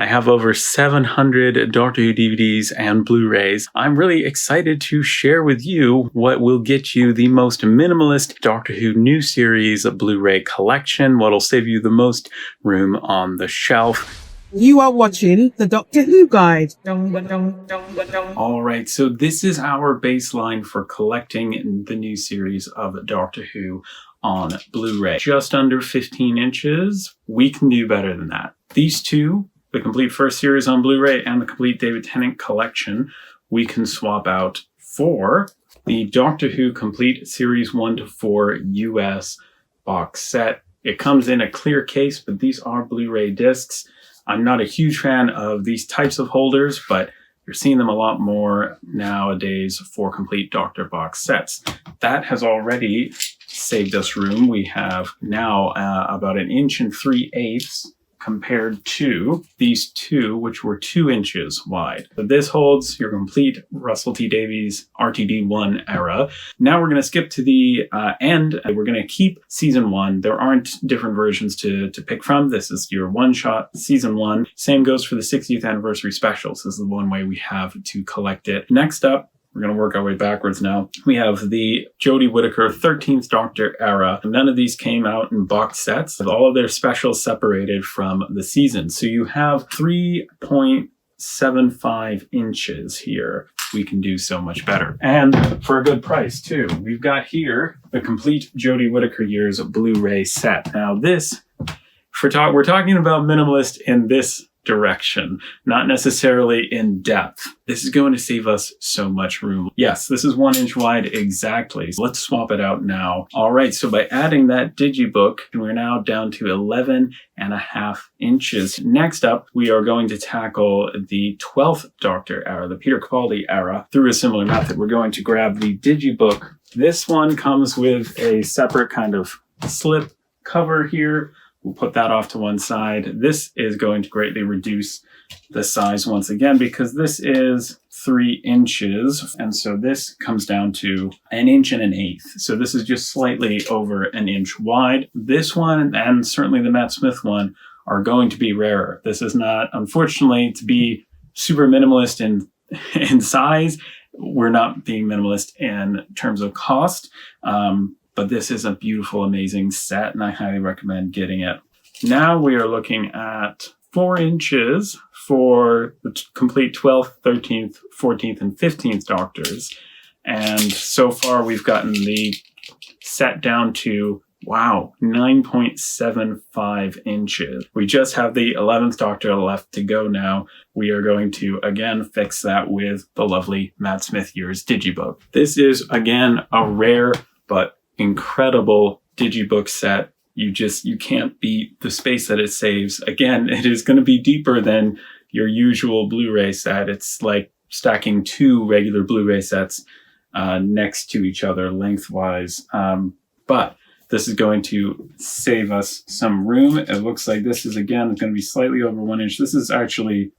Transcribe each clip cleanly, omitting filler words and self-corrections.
I have over 700 Doctor Who DVDs and Blu-rays. I'm really excited to share with you what will get you the most minimalist Doctor Who new series Blu-ray collection, what'll save you the most room on the shelf. You are watching the Doctor Who Guide. Alright, so this is our baseline for collecting the new series of Doctor Who on Blu-ray. Just under 15 inches. We can do better than that. These two, the complete first series on Blu-ray and the complete David Tennant collection, we can swap out for the Doctor Who complete series 1 to 4 US box set. It comes in a clear case, but these are Blu-ray discs. I'm not a huge fan of these types of holders, but you're seeing them a lot more nowadays for complete Doctor box sets. That has already saved us room. We have now about 1 3/8 inches compared to these two, which were 2 inches wide. So this holds your complete Russell T Davies RTD era. Now we're going to skip to the end. We're going to keep season 1. There aren't different versions to pick from. This is your one-shot season 1. Same goes for the 60th anniversary specials. This is the one way we have to collect it. Next up, we're going to work our way backwards now. We have the Jodie Whittaker 13th Doctor Era. None of these came out in box sets, with all of their specials separated from the season. So you have 3.75 inches here. We can do so much better. And for a good price, too. We've got here the complete Jodie Whittaker years Blu-ray set. Now this, we're talking about minimalist in this direction, not necessarily in depth. This is going to save us so much room. Yes, this is 1 inch wide exactly. Let's swap it out now. All right, so by adding that digibook, we're now down to 11.5 inches. Next up, we are going to tackle the 12th Doctor era, the Peter Capaldi era, through a similar method. We're going to grab the digibook. This one comes with a separate kind of slip cover here. We'll put that off to one side. This is going to greatly reduce the size once again because this is 3 inches. And so this comes down to 1 1/8 inches. So this is just slightly over 1 inch wide. This one and certainly the Matt Smith one are going to be rarer. This is not, unfortunately, to be super minimalist in size. We're not being minimalist in terms of cost. But this is a beautiful, amazing set, and I highly recommend getting it. Now we are looking at 4 inches for the complete 12th, 13th, 14th, and 15th Doctors. And so far we've gotten the set down to, wow, 9.75 inches. We just have the 11th Doctor left to go now. We are going to, again, fix that with the lovely Matt Smith years digibook. This is, again, a rare but incredible digibook set. You can't beat the space that it saves. Again, it is going to be deeper than your usual Blu-ray set. It's like stacking 2 regular Blu-ray sets next to each other lengthwise. But this is going to save us some room. It looks like this is, again, going to be slightly over 1 inch. This is actually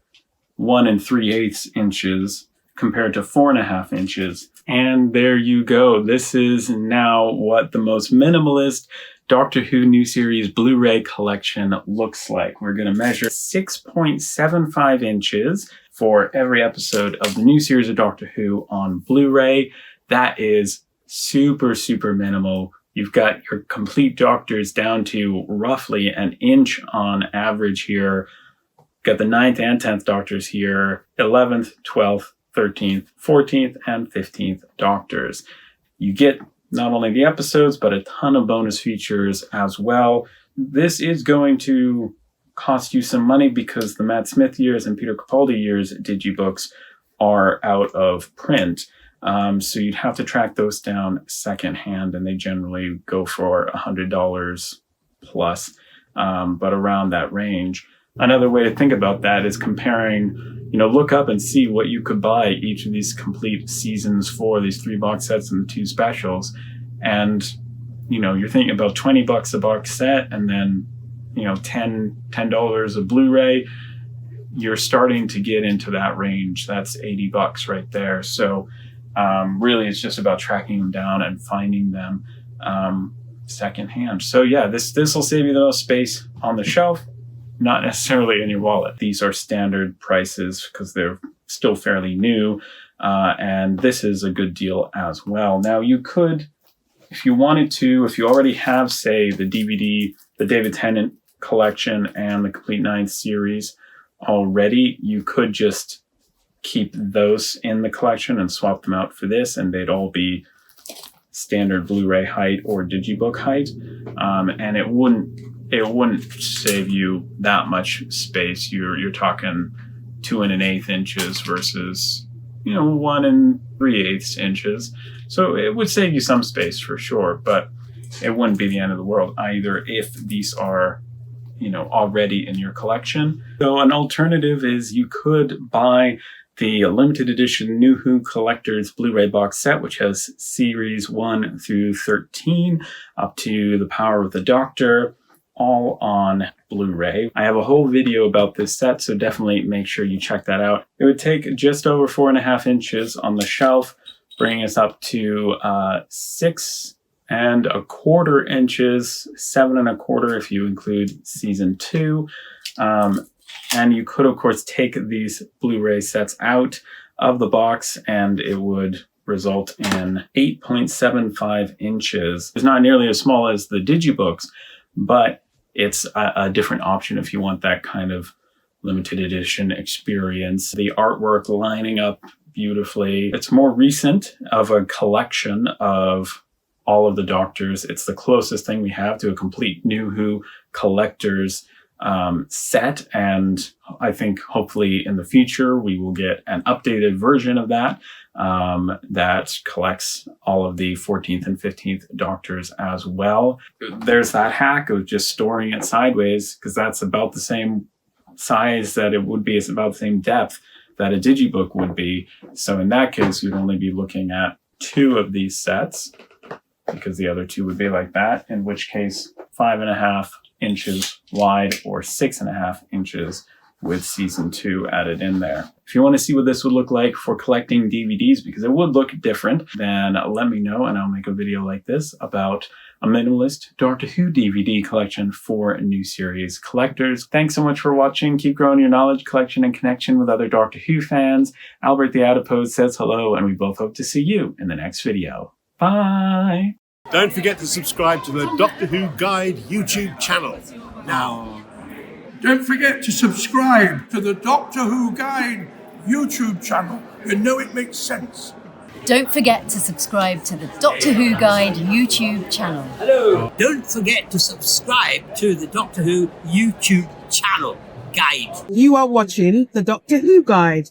1 3/8 inches compared to 4.5 inches. And there you go. This is now what the most minimalist Doctor Who new series Blu-ray collection looks like. We're going to measure 6.75 inches for every episode of the new series of Doctor Who on Blu-ray. That is super, super minimal. You've got your complete Doctors down to roughly 1 inch on average here. Got the 9th and 10th Doctors here, 11th, 12th, 13th, 14th, and 15th Doctors. You get not only the episodes, but a ton of bonus features as well. This is going to cost you some money because the Matt Smith years and Peter Capaldi years digibooks are out of print. So you'd have to track those down secondhand, and they generally go for $100 plus, but around that range. Another way to think about that is comparing, look up and see what you could buy each of these complete seasons for, these 3 box sets and the 2 specials. And, you're thinking about $20 a box set and then, $10 a Blu-ray. You're starting to get into that range. That's $80 right there. So really it's just about tracking them down and finding them secondhand. So yeah, this will save you the most space on the shelf. not necessarily in your wallet. These are standard prices because they're still fairly new, and this is a good deal as well. Now, you could, if you wanted to, if you already have, say, the DVD, the David Tennant collection and the Complete 9 series already, you could just keep those in the collection and swap them out for this, and they'd all be standard Blu-ray height or digibook height, and it wouldn't save you that much space. You're talking 2 1/8 inches versus 1 3/8 inches, so it would save you some space for sure, but it wouldn't be the end of the world either if these are already in your collection. So an alternative is you could buy the limited edition New Who Collector's Blu-ray box set, which has series 1 through 13 up to The Power of the Doctor, all on Blu-ray. I have a whole video about this set, so definitely make sure you check that out. It would take just over 4.5 inches on the shelf, bringing us up to 6.25 inches, 7.25 if you include season 2. And you could, of course, take these Blu-ray sets out of the box and it would result in 8.75 inches. It's not nearly as small as the digibooks, but it's a different option if you want that kind of limited edition experience. The artwork lining up beautifully. It's more recent of a collection of all of the Doctors. It's the closest thing we have to a complete New Who collector's set, and I think hopefully in the future we will get an updated version of that that collects all of the 14th and 15th Doctors as well. There's that hack of just storing it sideways, because that's about the same size that it would be. It's about the same depth that a digibook would be. So in that case, you'd only be looking at 2 of these sets, because the other 2 would be like that, in which case 5.5 inches wide or 6.5 inches with season 2 added in there. If you want to see what this would look like for collecting DVDs, because it would look different, then let me know and I'll make a video like this about a minimalist Doctor Who DVD collection for new series collectors. Thanks so much for watching. Keep growing your knowledge, collection, and connection with other Doctor Who fans. Albert the Adipose says hello, and we both hope to see you in the next video. Bye! Don't forget to subscribe to the Doctor Who Guide YouTube channel. Now, don't forget to subscribe to the Doctor Who Guide YouTube channel. You know it makes sense. Don't forget to subscribe to the Doctor Who Guide YouTube channel. Hello. Don't forget to subscribe to the Doctor Who YouTube channel guide. You are watching the Doctor Who Guide.